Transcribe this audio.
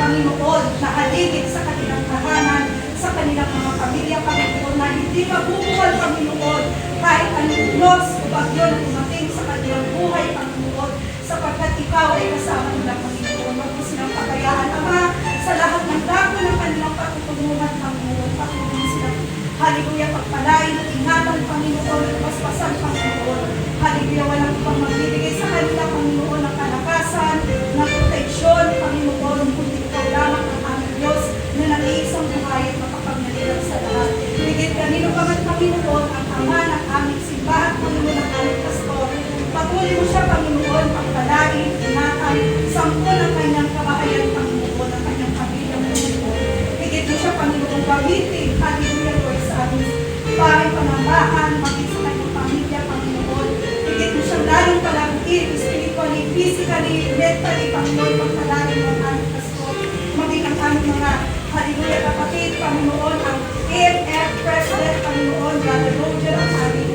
Panginoon, na haligid sa kanilang tahanan, sa kanilang mga pamilya, Panginoon, na hindi mabubuwal, Panginoon, kahit anong los o bagyo na dumating sa kanilang buhay, Panginoon, sapagkat Ikaw ay kasama nila, Panginoon. Huwag mo silang pagayaan, Ama, sa lahat ng dako ng kanilang patutunguhan, Panginoon, patutunguhan sila. Hallelujah, pagpalain at ingatan, Panginoon, at paspasan, Panginoon. Hallelujah, walang ibang magbibigay sa kanila, Panginoon, ng kalakasan, ng proteksyon, Panginoon, kundi Ikaw lamang ang aming Diyos na nag-iisang buhay at makapangyarihan sa lahat. Higit kanino pa man, Panginoon, ang Ama ng aming simbahan, Panginoon, ng aming pastor. Patuloy mo siya, Panginoon, pagpalain, ingatan, sampun ang kanyang kabahayan, Panginoon, ang kanyang pamilya, Panginoon. Higit mo siya, Panginoon, gamitin, hallelujah, Lord, sa aming parang panambahan, maging sa kanyang pamilya, Panginoon. Higit mo siyang lalong palaguin, spiritually, physically, mentally, Panginoon, pagpalain mo ang aming pastor. Maging ang aming mga, hallelujah, kapatid, Panginoon, ang AMF President, Panginoon, Brother Roger, ang aming